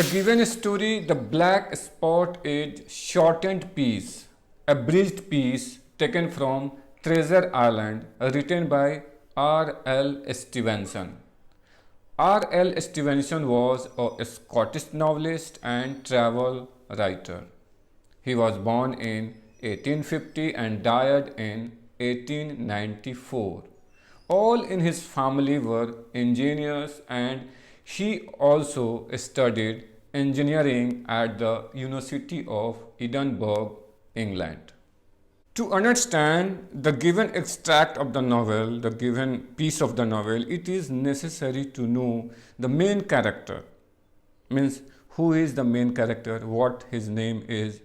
The given story, The Black Spot, is shortened piece, abridged piece taken from Treasure Island, written by R.L. Stevenson. R.L. Stevenson was a Scottish novelist and travel writer. He was born in 1850 and died in 1894. All in his family were engineers, and he also studied engineering at the University of Edinburgh, England. To understand the given extract of the novel, the given piece of the novel, it is necessary to know the main character. Means who is the main character, what his name is.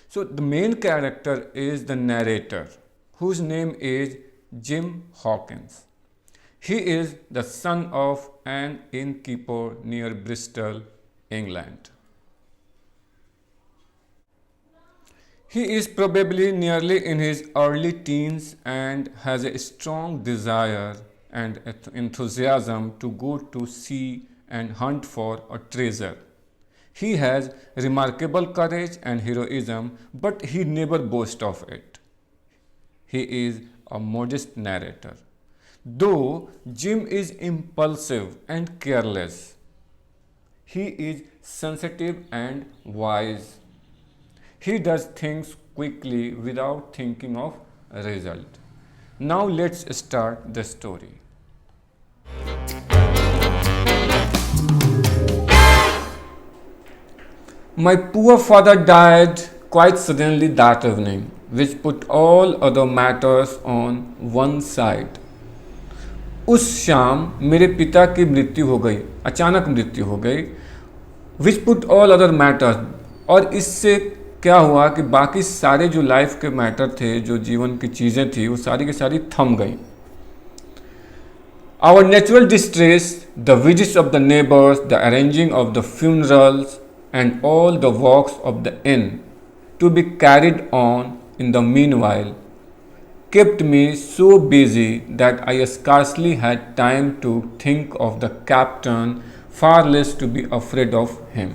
So the main character is the narrator, whose name is Jim Hawkins. He is the son of an innkeeper near Bristol, England. He is probably nearly in his early teens and has a strong desire and enthusiasm to go to sea and hunt for a treasure. He has remarkable courage and heroism, but he never boasts of it. He is a modest narrator. Though Jim is impulsive and careless, he is sensitive and wise. He does things quickly without thinking of result. Now let's start the story. My poor father died quite suddenly that evening, which put all other matters on one side. उस शाम मेरे पिता की मृत्यु हो गई, अचानक मृत्यु हो गई. Which put all other matters, और इससे क्या हुआ कि बाकी सारे जो लाइफ के मैटर थे, जो जीवन की चीज़ें थी, वो सारी की सारी थम गई. Our natural distress, the visits of the neighbors, the arranging of the funerals, and all the works of the inn to be carried on in the meanwhile, kept me so busy that I scarcely had time to think of the captain, far less to be afraid of him.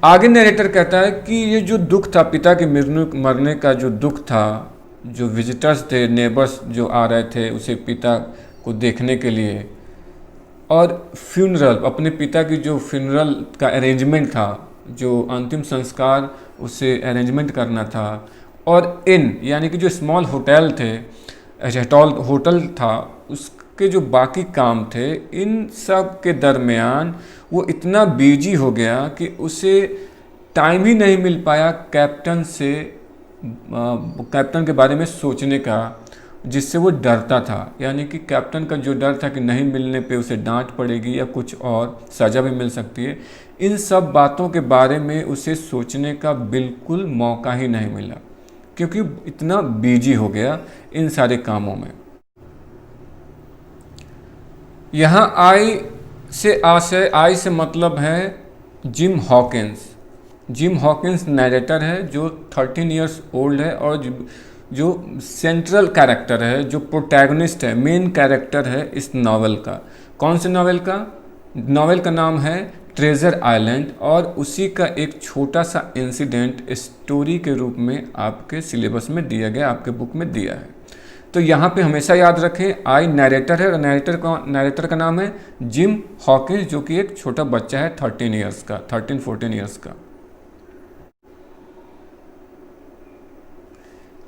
आगे narrator कहता है कि ये जो दुख था, पिता के मरने का जो दुख था, जो विजिटर्स थे, नेबर्स जो आ रहे थे उसे पिता को देखने के लिए, और फ्यूनरल, अपने पिता की जो फ्यूनरल का अरेंजमेंट था, जो अंतिम संस्कार उसे अरेंजमेंट करना था, और इन यानी कि जो स्मॉल होटल थे, होटल था, उसके जो बाकी काम थे, इन सब के दरमियान वो इतना बिजी हो गया कि उसे टाइम ही नहीं मिल पाया कैप्टन के बारे में सोचने का, जिससे वो डरता था. यानी कि कैप्टन का जो डर था कि नहीं मिलने पे उसे डांट पड़ेगी या कुछ और सज़ा भी मिल सकती है, इन सब बातों के बारे में उसे सोचने का बिल्कुल मौका ही नहीं मिला, क्योंकि इतना बिजी हो गया इन सारे कामों में. यहाँ आई से मतलब है gym Hawkins. Gym Hawkins narrator है, जो 13 इयर्स ओल्ड है, और जो सेंट्रल कैरेक्टर है, जो प्रोटैगनिस्ट है, मेन कैरेक्टर है इस नावल का. कौन से नावल का? नावल का नाम है ट्रेजर आइलैंड, और उसी का एक छोटा सा इंसिडेंट स्टोरी के रूप में आपके सिलेबस में दिया गया, आपके बुक में दिया है. तो यहाँ पे हमेशा याद रखें, आई नरेटर है, और नरेटर का नाम है जिम हॉकिंस, जो कि एक छोटा बच्चा है 13-14 ईयर्स का.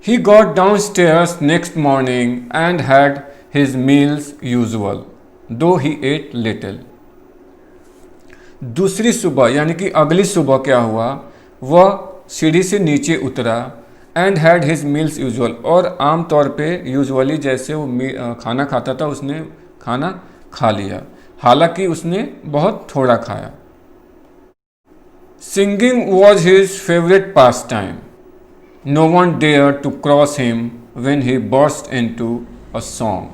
He got downstairs next morning and had his meals usual, though he ate little. दूसरी सुबह यानी कि अगली सुबह क्या हुआ, वह सीढ़ी से नीचे उतरा and had his meals usual, और आम तौर पे यूजुअली जैसे वो खाना खाता था, उसने खाना खा लिया, हालांकि उसने बहुत थोड़ा खाया. Singing was his favorite pastime. No one dared to cross him when he burst into a song.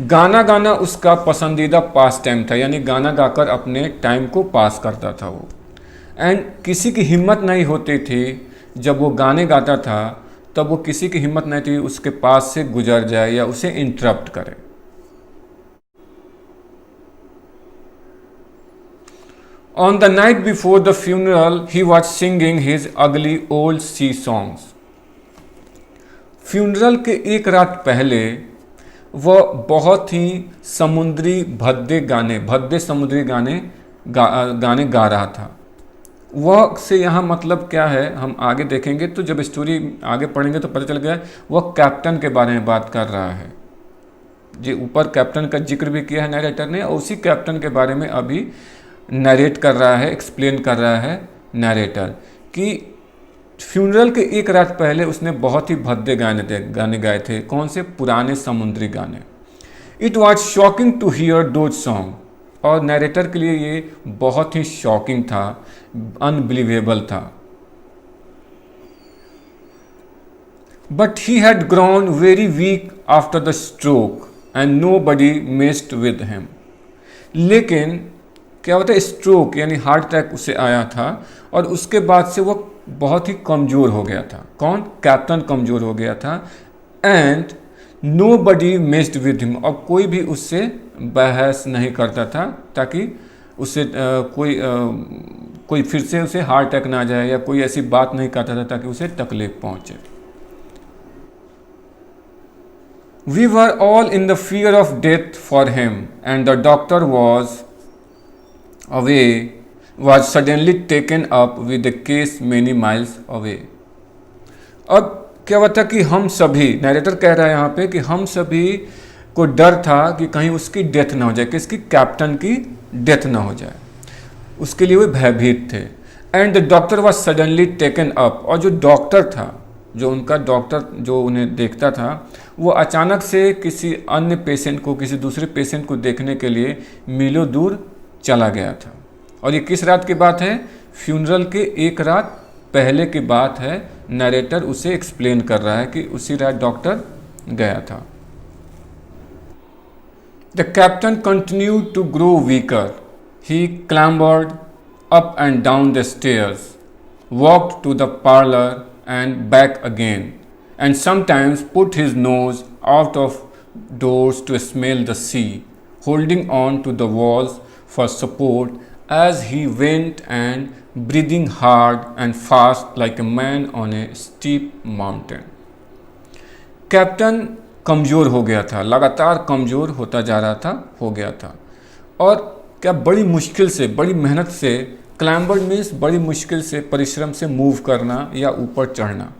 गाना गाना उसका पसंदीदा पास टाइम था, यानी गाना गाकर अपने टाइम को पास करता था वो. एंड किसी की हिम्मत नहीं होती थी, जब वो गाने गाता था तब वो किसी की हिम्मत नहीं थी उसके पास से गुजर जाए या उसे इंटरप्ट करे. On the night before the funeral, he was singing his ugly old sea songs. Funeral के एक रात पहले वह बहुत ही समुद्री भद्दे समुद्री गाने गा रहा था। वह से यहाँ मतलब क्या है हम आगे देखेंगे, तो जब स्टोरी आगे पढ़ेंगे तो पता चल गया वह कैप्टन के बारे में बात कर रहा है। जी ऊपर कैप्टन का जिक्र भी किया है नरेटर ने, और उसी कैप्टन के बारे में अभी नरेट कर रहा है, एक्सप्लेन कर रहा है नरेटर कि फ्यूनरल के एक रात पहले उसने बहुत ही भद्दे गाने गाए थे। कौन से? पुराने समुद्री गाने। It was shocking to hear those song, और नरेटर के लिए ये बहुत ही शॉकिंग था, अनबिलीवेबल था। But he had grown very weak after the stroke and nobody messed with him. लेकिन क्या होता है, स्ट्रोक यानी हार्ट अटैक उसे आया था, और उसके बाद से वो बहुत ही कमज़ोर हो गया था। कौन? कैप्टन कमज़ोर हो गया था। And nobody messed with him, और कोई भी उससे बहस नहीं करता था ताकि उससे कोई फिर से उसे हार्ट अटैक ना आ जाए, या कोई ऐसी बात नहीं करता था ताकि उसे तकलीफ पहुंचे। We were all in the fear of death for him and the doctor was suddenly taken up with the case many miles away. अब क्या हुआ था कि हम सभी, नरेटर कह रहा है यहाँ पे कि हम सभी को डर था कि कहीं उसकी डेथ ना हो जाए, किसकी? कैप्टन की डेथ ना हो जाए, उसके लिए वे भयभीत थे। And the doctor was suddenly taken up, और जो डॉक्टर था, जो उनका डॉक्टर जो उन्हें देखता था, वो अचानक से किसी अन्य पेशेंट को, किसी दूसरे पेशेंट को देखने के लिए मीलों दूर चला गया था। और ये किस रात की बात है? फ्यूनरल के एक रात पहले की बात है। नरेटर उसे एक्सप्लेन कर रहा है कि उसी रात डॉक्टर गया था। The captain continued to grow weaker. He clambered up and down the stairs, walked to the parlour and back again, and sometimes put his nose out of doors to smell the sea, holding on to the walls for support as he went and breathing hard and fast like a man on a steep mountain. Captain कमज़ोर हो गया था, लगातार कमज़ोर होता जा रहा था, हो गया था। और क्या बड़ी मुश्किल से, बड़ी मेहनत से, क्लाइंबर मीन्स बड़ी मुश्किल से, परिश्रम से मूव करना या ऊपर चढ़ना।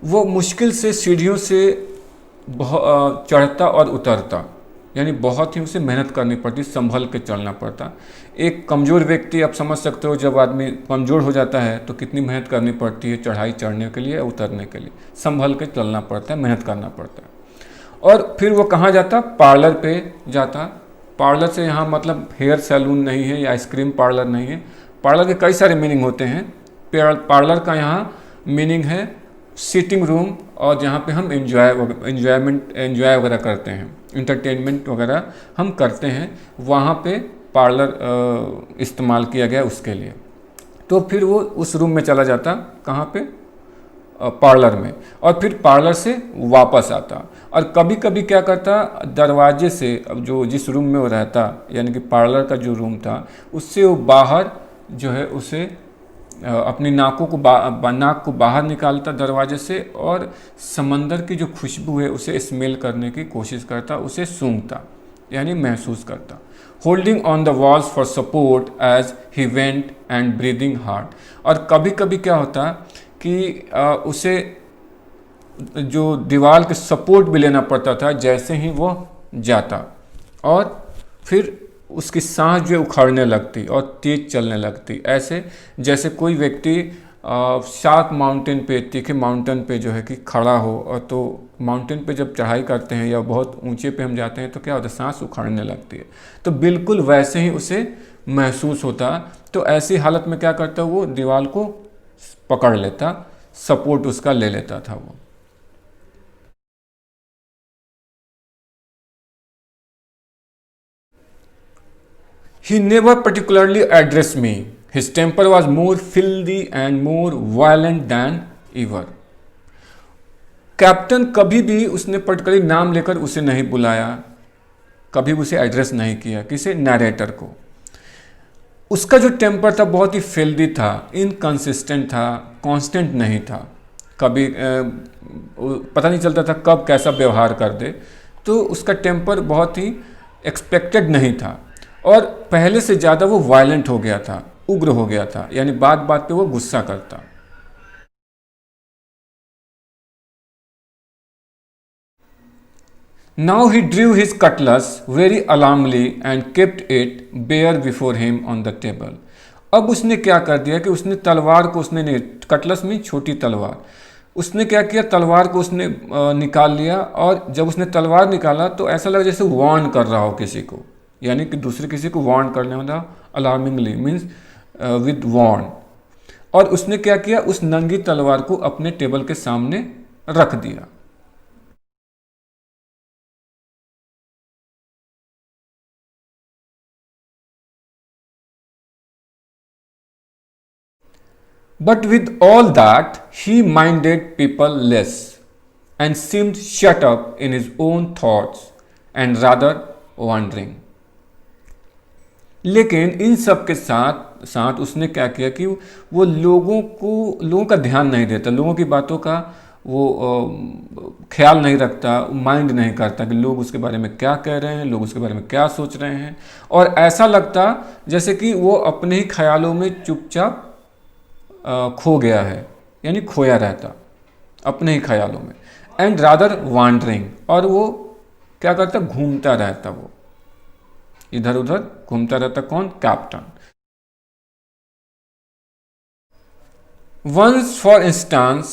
वो मुश्किल से सीढ़ियों से चढ़ता और उतरता, यानी बहुत ही उसे मेहनत करनी पड़ती, संभल के चलना पड़ता। एक कमज़ोर व्यक्ति, आप समझ सकते हो, जब आदमी कमज़ोर हो जाता है तो कितनी मेहनत करनी पड़ती है चढ़ाई चढ़ने के लिए, उतरने के लिए, संभल के चलना पड़ता है, मेहनत करना पड़ता है। और फिर वो कहाँ जाता? पार्लर पे जाता। पार्लर से यहाँ मतलब हेयर सैलून नहीं है या आइसक्रीम पार्लर नहीं है। पार्लर के कई सारे मीनिंग होते हैं। पार्लर का यहाँ मीनिंग है सिटिंग रूम, और जहाँ पे हम एंजॉय वगैरह करते हैं, इंटरटेनमेंट वगैरह हम करते हैं, वहाँ पे पार्लर इस्तेमाल किया गया उसके लिए। तो फिर वो उस रूम में चला जाता, कहाँ पे? पार्लर में, और फिर पार्लर से वापस आता। और कभी कभी क्या करता, दरवाजे से, अब जो जिस रूम में वो रहता, यानी कि पार्लर का जो रूम था, उससे वो बाहर जो है उसे अपनी नाक को बाहर निकालता दरवाजे से, और समंदर की जो खुशबू है उसे स्मेल करने की कोशिश करता, उसे सूंघता, यानी महसूस करता। Holding on the walls for support as he went and breathing hard. और कभी कभी क्या होता कि उसे जो दीवार के सपोर्ट भी लेना पड़ता था जैसे ही वो जाता, और फिर उसकी सांस जो है उखड़ने लगती और तेज चलने लगती, ऐसे जैसे कोई व्यक्ति शार्प माउंटेन पे, तीखे माउंटेन पे जो है कि खड़ा हो, और तो माउंटेन पे जब चढ़ाई करते हैं या बहुत ऊंचे पे हम जाते हैं तो क्या होता है, सांस उखड़ने लगती है। तो बिल्कुल वैसे ही उसे महसूस होता। तो ऐसी हालत में क्या करता, वो दीवार को पकड़ लेता, सपोर्ट उसका ले लेता था वो। He never particularly addressed me. His temper was more filthy and more violent than ever. Captain कभी भी उसने पर्टिकुलरली नाम लेकर उसे नहीं बुलाया, कभी उसे एड्रेस नहीं किया, किसे? नरेटर को। उसका जो टेम्पर था बहुत ही फिल्दी था, इनकंसिस्टेंट था, कांस्टेंट नहीं था। कभी पता नहीं चलता था कब कैसा व्यवहार कर दे। तो उसका टेम्पर बहुत ही एक्सपेक्टेड नहीं था और पहले से ज़्यादा वो वायलेंट हो गया था, उग्र हो गया था, यानी बात बात पे वो गुस्सा करता। Now he drew his cutlass very alarmingly and kept it bare before him on the table. अब उसने क्या कर दिया कि उसने तलवार को, उसने नहीं, कटलस में छोटी तलवार, उसने क्या किया, तलवार को उसने निकाल लिया। और जब उसने तलवार निकाला तो ऐसा लगा जैसे वार्न कर रहा हो किसी को, यानी कि दूसरे किसी को वार्न करने वाला, अलार्मिंगली मीन्स विद वार्न। और उसने क्या किया, उस नंगी तलवार को अपने टेबल के सामने रख दिया। But with all that, he minded people less and seemed shut up in his own thoughts and rather wandering. लेकिन इन सब के साथ साथ उसने क्या किया कि वो लोगों का ध्यान नहीं देता, लोगों की बातों का वो ख्याल नहीं रखता, माइंड नहीं करता कि लोग उसके बारे में क्या कह रहे हैं, लोग उसके बारे में क्या सोच रहे हैं। और ऐसा लगता जैसे कि वो अपने ही ख्यालों में चुपचाप खो गया है, यानी खोया रहता अपने ही ख्यालों में। एंड रादर वांडरिंग, और वो क्या करता, घूमता रहता, वो इधर उधर घूमता रहता। कौन? Captain. Once for instance,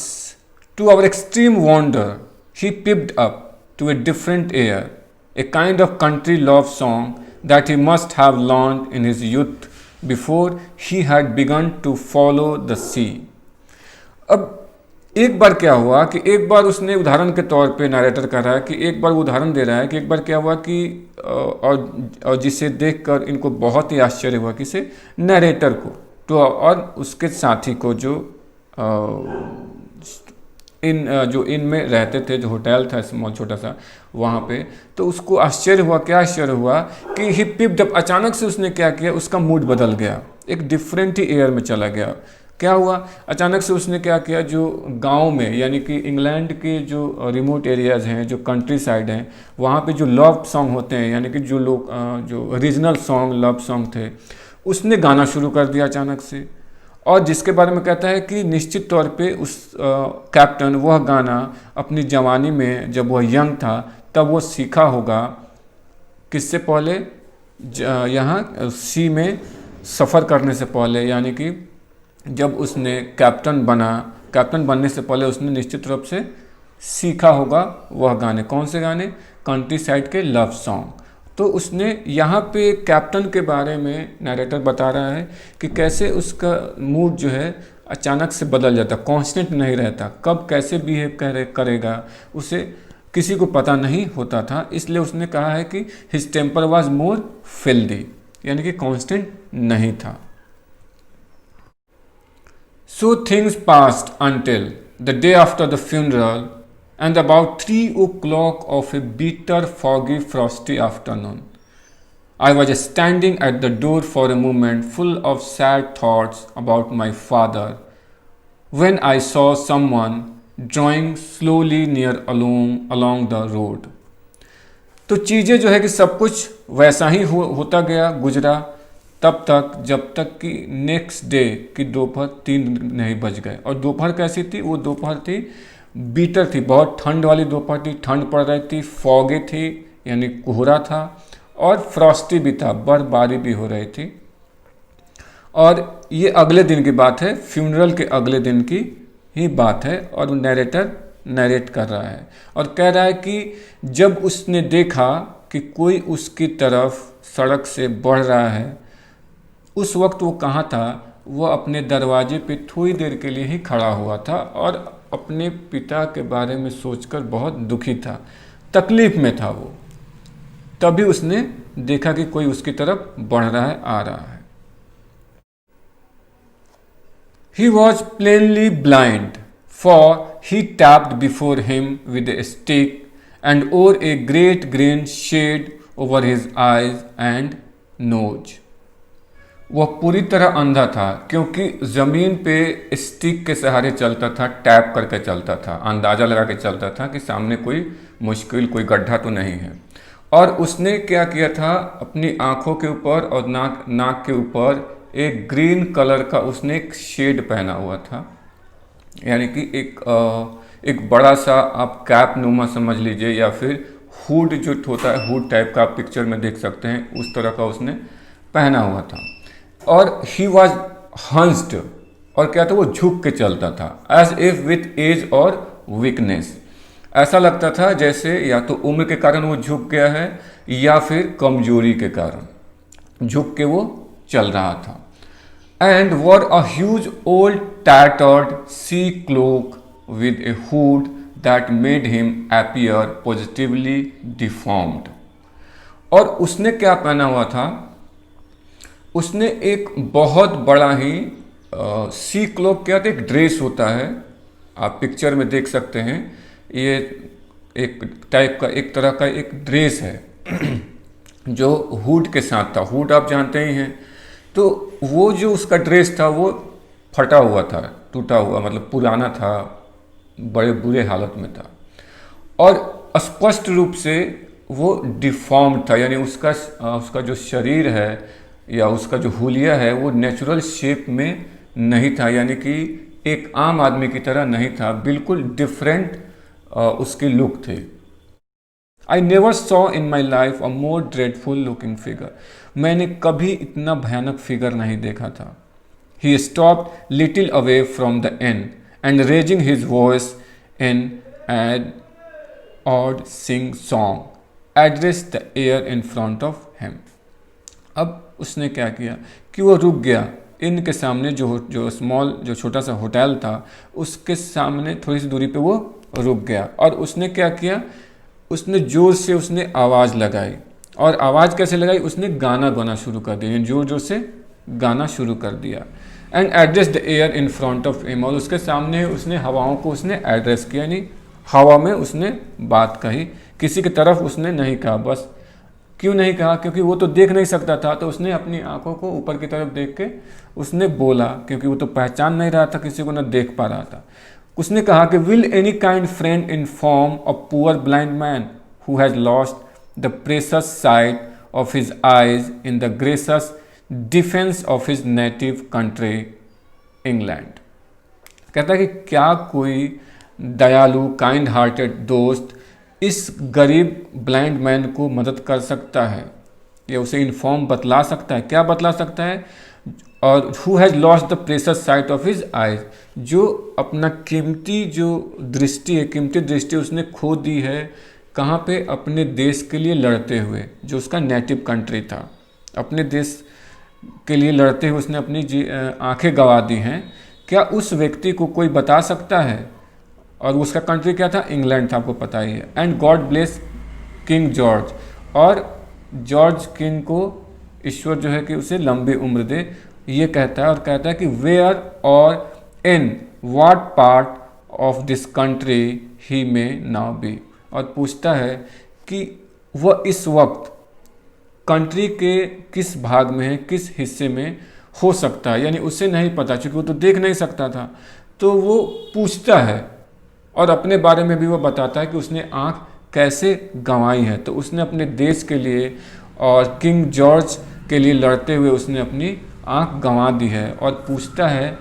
to our extreme wonder, he piped up to a different air, a kind of country love song that he must have learned in his youth before he had begun to follow the sea. अब एक बार क्या हुआ कि एक बार उसने, उदाहरण के तौर पे नरेटर कर रहा है कि एक बार वो उदाहरण दे रहा है कि एक बार क्या हुआ कि और जिसे देखकर इनको बहुत ही आश्चर्य हुआ, किसे? नरेटर को, तो और उसके साथी को, जो जो इन में रहते थे, जो होटल था स्मॉल छोटा सा वहाँ पे, तो उसको आश्चर्य हुआ। क्या आश्चर्य हुआ कि ही पिप्ड अप, अचानक से उसने क्या किया, उसका मूड बदल गया, एक डिफरेंट ही एयर में चला गया। क्या हुआ, अचानक से उसने क्या किया, जो गांव में, यानी कि इंग्लैंड के जो रिमोट एरियाज़ हैं, जो कंट्री साइड हैं, वहाँ पे जो लव सॉन्ग होते हैं, यानी कि जो लोग जो रीजनल सॉन्ग, लव सॉन्ग थे, उसने गाना शुरू कर दिया अचानक से। और जिसके बारे में कहता है कि निश्चित तौर पे उस कैप्टन वह गाना अपनी जवानी में, जब वह यंग था, तब वो सीखा होगा। किससे पहले? यहाँ सी में सफ़र करने से पहले, यानी कि जब उसने कैप्टन बना, कैप्टन बनने से पहले उसने निश्चित रूप से सीखा होगा वह गाने। कौन से गाने? कंट्री साइड के लव सॉन्ग। तो उसने यहाँ पे कैप्टन के बारे में नरेटर बता रहा है कि कैसे उसका मूड जो है अचानक से बदल जाता, कांस्टेंट नहीं रहता, कब कैसे बिहेव करेगा उसे किसी को पता नहीं होता था। इसलिए उसने कहा है कि his temper was more filthy, यानी कि कांस्टेंट नहीं था। So things passed until the day after the funeral and about 3 o'clock of a bitter, foggy, frosty afternoon. I was standing at the door for a moment full of sad thoughts about my father when I saw someone drawing slowly near along the road. तो चीज़ें जो है कि सब कुछ वैसा ही होता गया, गुजरा तब तक जब तक कि नेक्स्ट डे की दोपहर 3 नहीं बज गए। और दोपहर कैसी थी? वो दोपहर थी बीटर थी, बहुत ठंड वाली दोपहर थी, ठंड पड़ रही थी, फॉगी थी यानी कोहरा था, और फ्रॉस्टी भी था, बर्फबारी भी हो रही थी। और ये अगले दिन की बात है, फ्यूनरल के अगले दिन की ही बात है। और नरेटर नरेट कर रहा है और कह रहा है कि जब उसने देखा कि कोई उसकी तरफ सड़क से बढ़ रहा है, उस वक्त वो कहाँ था? वो अपने दरवाजे पे थोड़ी देर के लिए ही खड़ा हुआ था और अपने पिता के बारे में सोचकर बहुत दुखी था, तकलीफ में था वो। तभी उसने देखा कि कोई उसकी तरफ बढ़ रहा है, आ रहा है। He was plainly blind, for he tapped before him with a stick and wore a great green shade over his eyes and nose. वह पूरी तरह अंधा था क्योंकि ज़मीन पे स्टिक के सहारे चलता था, टैप करके चलता था, अंदाज़ा लगा के चलता था कि सामने कोई मुश्किल, कोई गड्ढा तो नहीं है। और उसने क्या किया था, अपनी आँखों के ऊपर और नाक नाक के ऊपर एक ग्रीन कलर का उसने एक शेड पहना हुआ था, यानी कि एक बड़ा सा आप कैप नुमा समझ लीजिए, या फिर हुड जो होता है, हुड टाइप का आप पिक्चर में देख सकते हैं, उस तरह का उसने पहना हुआ था। और ही वॉज हंस्ड, और क्या था, वो झुक के चलता था, एज इफ विथ एज और वीकनेस। ऐसा लगता था जैसे या तो उम्र के कारण वो झुक गया है या फिर कमजोरी के कारण झुक के वो चल रहा था। And wore a huge old tattered sea cloak with a hood that made him appear positively deformed। और उसने क्या पहना हुआ था, उसने एक बहुत बड़ा ही सी क्लोक, क्या था, एक ड्रेस होता है, आप पिक्चर में देख सकते हैं, ये एक टाइप का, एक तरह का एक ड्रेस है जो हुड के साथ था। हुड आप जानते ही हैं। तो वो जो उसका ड्रेस था वो फटा हुआ था, टूटा हुआ, मतलब पुराना था, बड़े बुरे हालत में था, और स्पष्ट रूप से वो डिफॉर्म था, यानी उसका जो शरीर है या उसका जो हुलिया है वो नेचुरल शेप में नहीं था, यानी कि एक आम आदमी की तरह नहीं था, बिल्कुल डिफरेंट उसकी लुक थे। I never saw in my life a more dreadful looking figure. मैंने कभी इतना भयानक फिगर नहीं देखा था। He stopped little away from the end and raising his voice in an odd sing song address the air in front of him. अब उसने क्या किया कि वो रुक गया इनके सामने, जो छोटा सा होटल था उसके सामने थोड़ी सी दूरी पे वो रुक गया, और उसने क्या किया, उसने जोर से उसने आवाज़ लगाई। और आवाज़ कैसे लगाई, उसने गाना गाना शुरू कर दिया, जोर जोर से गाना शुरू कर दिया। And address the air in front of him, और उसके सामने उसने हवाओं को उसने एड्रेस किया, यानी हवा में उसने बात कही, किसी की तरफ उसने नहीं कहा। बस क्यों नहीं कहा, क्योंकि वो तो देख नहीं सकता था, तो उसने अपनी आंखों को ऊपर की तरफ देख के उसने बोला, क्योंकि वो तो पहचान नहीं रहा था, किसी को ना देख पा रहा था। उसने कहा कि will any kind friend inform a poor blind man who has lost the precious sight of his eyes in the gracious defence of his native country England. कहता है कि क्या कोई दयालु काइंड हार्टेड दोस्त इस गरीब ब्लाइंड मैन को मदद कर सकता है, या उसे इन्फॉर्म बतला सकता है, क्या बतला सकता है, और who has lost the precious sight of his eyes, जो अपना कीमती जो दृष्टि है, कीमती दृष्टि उसने खो दी है, कहाँ पे, अपने देश के लिए लड़ते हुए, जो उसका नेटिव कंट्री था, अपने देश के लिए लड़ते हुए उसने अपनी आंखें गंवा दी हैं। क्या उस व्यक्ति को कोई बता सकता है, और उसका कंट्री क्या था, इंग्लैंड था, आपको पता ही है। And God bless king George, और जॉर्ज किंग को ईश्वर जो है कि उसे लंबी उम्र दे, ये कहता है, और कहता है कि where or in what part of this country he may now B, और पूछता है कि वह इस वक्त कंट्री के किस भाग में है, किस हिस्से में हो सकता है, यानी उसे नहीं पता, क्योंकि वो तो देख नहीं सकता था, तो वो पूछता है, और अपने बारे में भी वो बताता है कि उसने आँख कैसे गंवाई है। तो उसने अपने देश के लिए और किंग जॉर्ज के लिए लड़ते हुए उसने अपनी आँख गंवा दी है, और पूछता है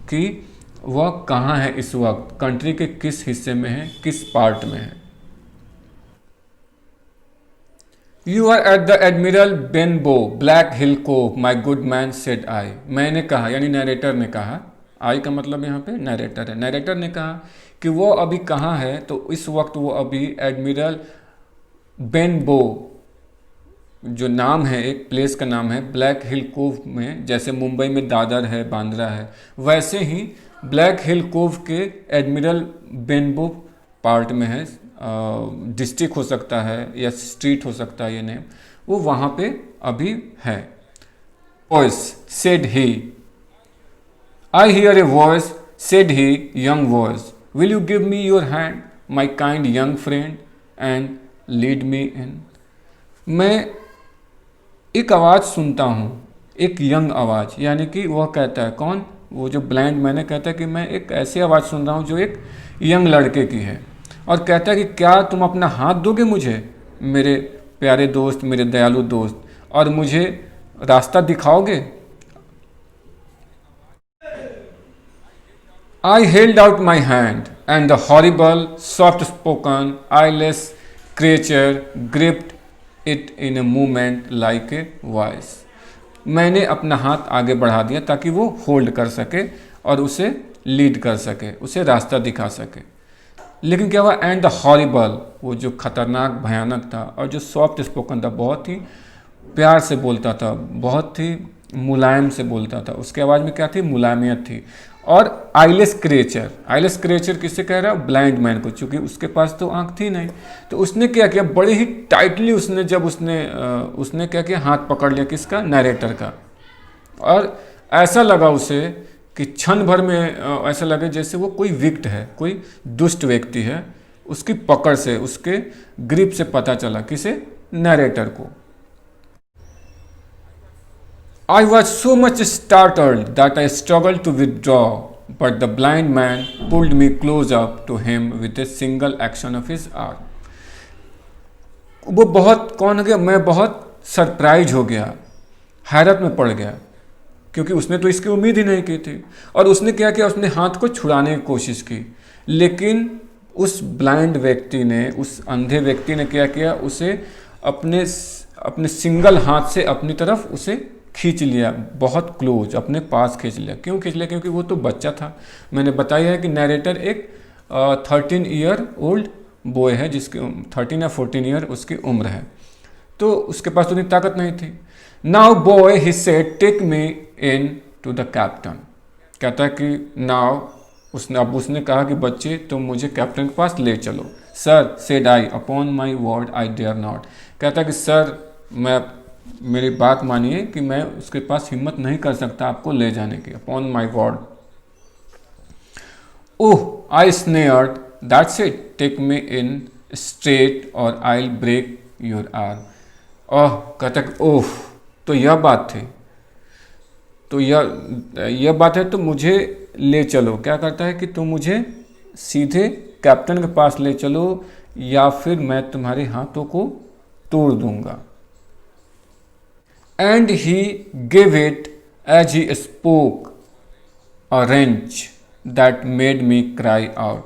कि वह कहाँ है इस वक्त, कंट्री के किस हिस्से में है, किस पार्ट में है। You are at the Admiral Benbow Black Hill Cove my good man said I. मैंने कहा, यानी नरेटर ने कहा, आई का मतलब यहाँ पे नरेटर है, नरेटर ने कहा कि वो अभी कहाँ है, तो इस वक्त वो अभी एडमिरल बेनबो, जो नाम है, एक प्लेस का नाम है, ब्लैक हिल कोव में, जैसे मुंबई में दादर है, बांद्रा है, वैसे ही ब्लैक हिल कोव के एडमिरल बेनबो पार्ट में है, डिस्ट्रिक्ट हो सकता है या स्ट्रीट हो सकता है ये नेम, वो वहाँ पे अभी है। Voice said he, I hear a voice said he, young voice, will you give me your hand my kind young friend and lead me in. मैं एक आवाज़ सुनता हूँ, एक यंग आवाज़, यानी कि वह कहता है, कौन, वो जो ब्लाइंड मैन है, कहता है कि मैं एक ऐसी आवाज़ सुन रहा हूँ जो एक यंग लड़के की है, और कहता है कि क्या तुम अपना हाथ दोगे मुझे, मेरे प्यारे दोस्त, मेरे दयालु दोस्त, और मुझे रास्ता दिखाओगे। I held out my hand, and the horrible, soft-spoken, eyeless creature gripped it in a movement like a voice. मैंने अपना हाथ आगे बढ़ा दिया ताकि वो होल्ड कर सके और उसे लीड कर सके, उसे रास्ता दिखा सके। लेकिन क्या हुआ, एंड द हॉरिबल, वो जो खतरनाक, भयानक था, और जो सॉफ्ट स्पोकन था, बहुत ही प्यार से बोलता था, बहुत ही मुलायम से बोलता था, उसके आवाज़ में क्या थी, मुलायमियत थी। और आईलेस क्रिएचर, आईलेस क्रिएचर किससे कह रहा है, ब्लाइंड मैन को, चूंकि उसके पास तो आंख थी नहीं, तो उसने क्या किया, बड़े ही टाइटली उसने, जब उसने क्या किया, हाथ पकड़ लिया किसका, नरेटर का, और ऐसा लगा उसे कि क्षण भर में ऐसा लगे जैसे वो कोई विक्ट है, कोई दुष्ट व्यक्ति है। उसकी पकड़ से, उसके ग्रिप से पता चला, किसे, नरेटर को। I was so much startled that I struggled to withdraw, but the blind man pulled me close up to him with a single action of his arm. वो बहुत, कौन हो गया, मैं बहुत सरप्राइज हो गया, हैरत में पड़ गया, क्योंकि उसने तो इसकी उम्मीद ही नहीं की थी। और उसने क्या किया, उसने हाथ को छुड़ाने की कोशिश की, लेकिन उस ब्लाइंड व्यक्ति ने, उस अंधे व्यक्ति ने क्या किया, उसे अपने सिंगल हाथ से अपनी तरफ उसे खींच लिया, बहुत क्लोज, अपने पास खींच लिया। क्यों खींच लिया, क्योंकि वो तो बच्चा था। मैंने बताया है कि नरेटर एक 13 ईयर ओल्ड बॉय है, जिसकी 13 या 14 ईयर उसकी उम्र है, तो उसके पास उतनी ताकत नहीं थी। Now boy, he said, take me in to the captain. कहता है कि नाउ, उसने कहा कि बच्चे, तुम मुझे कैप्टन के पास ले चलो। Sir, said I, upon my word I dare not. कहता है कि सर, मेरी बात मानिए कि मैं उसके पास हिम्मत नहीं कर सकता आपको ले जाने की, upon my word. Oh, I snared, that's it, take me in straight or I will break your arm. Oh, कहता है ओह, तो यह बात थी, तो यह बात है, तो मुझे ले चलो। क्या करता है कि तुम मुझे सीधे कैप्टन के पास ले चलो, या फिर मैं तुम्हारे हाथों को तोड़ दूंगा। And he gave it as he spoke a wrench that made me cry out.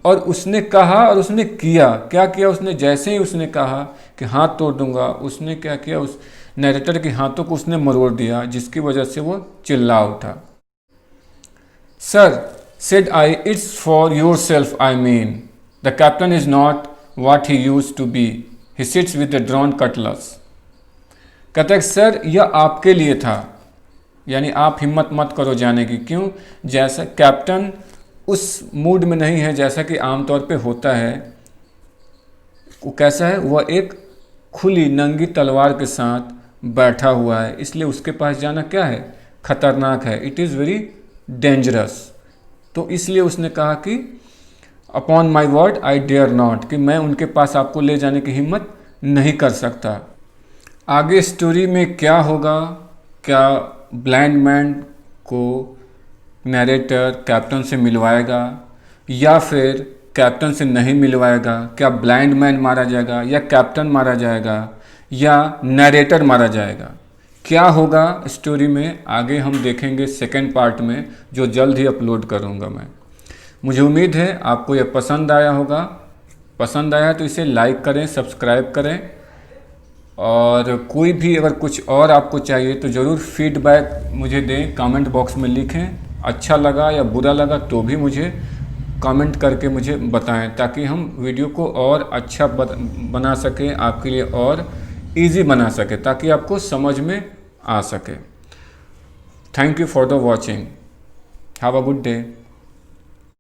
और उसने कहा और उसने किया, क्या किया उसने, जैसे ही उसने कहा कि हाथ तोड़ दूंगा, उसने क्या किया, उस नरेटर के हाथों को उसने मरोड़ दिया, जिसकी वजह से वो चिल्ला उठा। Sir, said I, it's for yourself I mean. The captain is not what he used to be. He sits with the drawn cutlass. कहता है सर, यह आपके लिए था, यानी आप हिम्मत मत करो जाने की। क्यों, जैसा कैप्टन उस मूड में नहीं है जैसा कि आमतौर पे होता है। वो कैसा है, वह एक खुली नंगी तलवार के साथ बैठा हुआ है, इसलिए उसके पास जाना क्या है, खतरनाक है, इट इज़ वेरी डेंजरस। तो इसलिए उसने कहा कि upon my word I dare not, कि मैं उनके पास आपको ले जाने की हिम्मत नहीं कर सकता। आगे स्टोरी में क्या होगा, क्या ब्लाइंड मैन को नरेटर कैप्टन से मिलवाएगा या फिर कैप्टन से नहीं मिलवाएगा, क्या ब्लाइंड मैन मारा जाएगा या कैप्टन मारा जाएगा या नरेटर मारा जाएगा, क्या होगा स्टोरी में आगे हम देखेंगे सेकंड पार्ट में, जो जल्द ही अपलोड करूँगा मैं। मुझे उम्मीद है आपको यह पसंद आया होगा। पसंद आया तो इसे लाइक करें, सब्सक्राइब करें, और कोई भी अगर कुछ और आपको चाहिए तो ज़रूर फीडबैक मुझे दें, कमेंट बॉक्स में लिखें। अच्छा लगा या बुरा लगा तो भी मुझे कमेंट करके मुझे बताएं, ताकि हम वीडियो को और अच्छा बना सकें, आपके लिए और इजी बना सकें, ताकि आपको समझ में आ सके। Thank you for the watching. Have a good day.